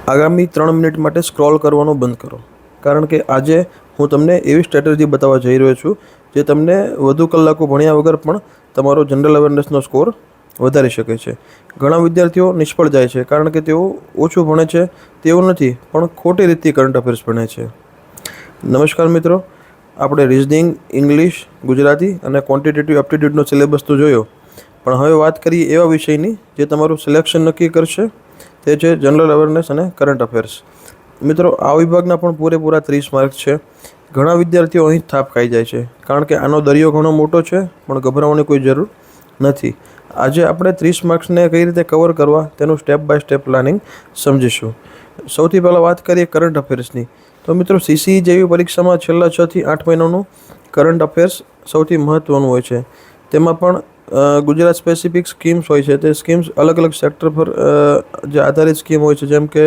આગામી 3 મિનિટ માટે સ્ક્રોલ કરવાનું બંધ કરો, કારણ કે આજે હું તમને એવી સ્ટ્રેટેજી બતાવવા જઈ રહ્યો છું જે તમને વધુ કલાકો ભણ્યા વગર પણ તમારો જનરલ અવેરનેસનો સ્કોર વધારી શકે છે. ઘણા વિદ્યાર્થીઓ નિષ્ફળ જાય છે કારણ કે તેઓ ઓછું ભણે છે તેવું નથી, પણ ખોટી રીતે કરંટ અફેર્સ ભણે છે. નમસ્કાર મિત્રો, આપણે રિઝનિંગ, ઇંગ્લિશ, ગુજરાતી અને ક્વોન્ટિટેટિવ એપ્ટિટ્યૂડનો સિલેબસ તો જોયો, પણ હવે વાત કરીએ એવા વિષયની જે તમારું સિલેક્શન નક્કી કરશે. તે છે જનરલ અવેરનેસ અને કરંટ અફેર્સ. મિત્રો, આ વિભાગના પણ પૂરેપૂરા 30 માર્ક્સ છે. ઘણા વિદ્યાર્થીઓ અહીં થાપ ખાઈ જાય છે કારણ કે આનો દરિયો ઘણો મોટો છે, પણ ગભરાવાની કોઈ જરૂર નથી. આજે આપણે 30 માર્ક્સને કઈ રીતે કવર કરવા તેનું સ્ટેપ બાય સ્ટેપ પ્લાનિંગ સમજીશું. સૌથી પહેલાં વાત કરીએ કરંટ અફેર્સની. તો મિત્રો, સીસી જેવી પરીક્ષામાં છેલ્લા 6 થી 8 મહિનાનું કરંટ અફેર્સ સૌથી મહત્ત્વનું હોય છે. તેમાં પણ ગુજરાત સ્પેસિફિક સ્કીમ્સ હોય છે. તે સ્કીમ્સ અલગ અલગ સેક્ટર પર જે આધારિત સ્કીમ હોય છે, જેમ કે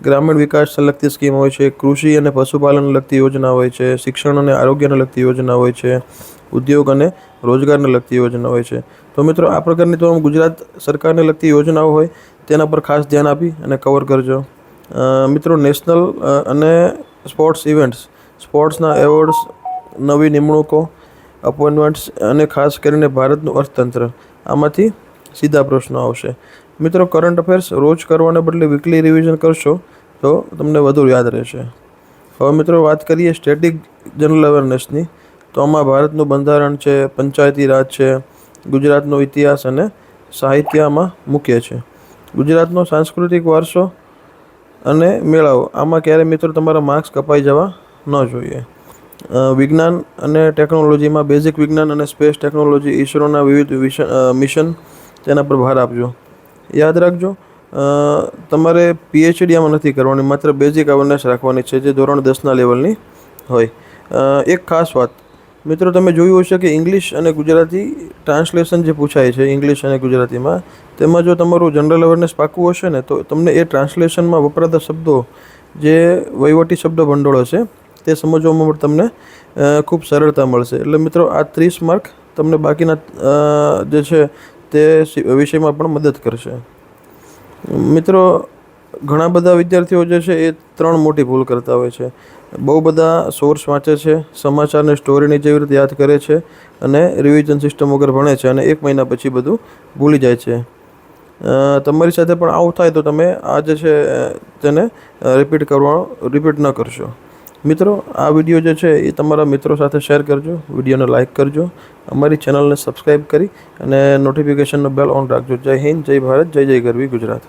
ગ્રામીણ વિકાસને લગતી સ્કીમ હોય છે, કૃષિ અને પશુપાલનને લગતી યોજના હોય છે, શિક્ષણ અને આરોગ્યને લગતી યોજના હોય છે, ઉદ્યોગ અને રોજગારને લગતી યોજના હોય છે. તો મિત્રો, આ પ્રકારની તમામ ગુજરાત સરકારને લગતી યોજનાઓ હોય તેના પર ખાસ ધ્યાન આપી અને કવર કરજો. મિત્રો, નેશનલ અને સ્પોર્ટ્સ ઇવેન્ટ્સ, સ્પોર્ટ્સના એવોર્ડ્સ, નવી નિમણૂકો, અપોઇન્ટમેન્ટ્સ અને ખાસ કરીને ભારતનું અર્થતંત્ર, આમાંથી સીધા પ્રશ્નો આવશે. મિત્રો, કરંટ અફેર્સ રોજ કરવાને બદલે વીકલી રિવિઝન કરશો તો તમને વધુ યાદ રહેશે. હવે મિત્રો, વાત કરીએ સ્ટેટિક જનરલ અવેરનેસની. તો આમાં ભારતનું બંધારણ છે, પંચાયતી રાજ છે, ગુજરાતનો ઇતિહાસ અને સાહિત્યમાં મુખ્ય છે. ગુજરાતનો સાંસ્કૃતિક વારસો અને મેળાઓ, આમાં ક્યારે મિત્રો તમારા માર્ક્સ કપાઈ જવા ન જોઈએ. વિજ્ઞાન અને ટેકનોલોજીમાં બેઝિક વિજ્ઞાન અને સ્પેસ ટેકનોલોજી, ઇસરોના વિવિધ મિશન, તેના પર ભાર આપજો. યાદ રાખજો, તમારે પીએચડી આમાં નથી કરવાની, માત્ર બેઝિક અવેરનેસ રાખવાની છે જે ધોરણ 10ના લેવલની હોય. એક ખાસ વાત મિત્રો, તમે જોયું હશે કે ઇંગ્લિશ અને ગુજરાતી ટ્રાન્સલેશન જે પૂછાય છે ઇંગ્લિશ અને ગુજરાતીમાં, તેમાં જો તમારું જનરલ અવેરનેસ પાકું હશે ને, તો તમને એ ટ્રાન્સલેશનમાં વપરાતા શબ્દો, જે વહીવટી શબ્દ ભંડોળ હશે, તે સમજવામાં પણ તમને ખૂબ સરળતા મળશે. એટલે મિત્રો, આ 30 માર્ક તમને બાકીના જે છે તે વિષયમાં પણ મદદ કરશે. મિત્રો, ઘણા બધા વિદ્યાર્થીઓ જે છે એ 3 મોટી ભૂલ કરતા હોય છે. બહુ બધા સોર્સ વાંચે છે, સમાચારને સ્ટોરીની જેવી રીતે યાદ કરે છે અને રિવિઝન સિસ્ટમ વગર ભણે છે, અને 1 મહિના પછી બધું ભૂલી જાય છે. તમારી સાથે પણ આવું થાય તો તમે આ જે છે તેને રિપીટ ન કરશો. મિત્રો, આ વિડીયો જે છે એ તમારા મિત્રો સાથે શેર કરજો, વિડીયોને લાઇક કરજો, અમારી ચેનલને સબસ્ક્રાઈબ કરી અને નોટિફિકેશનનો બેલ ઓન રાખજો. જય હિન્દ, જય ભારત, જય જય ગરવી ગુજરાત.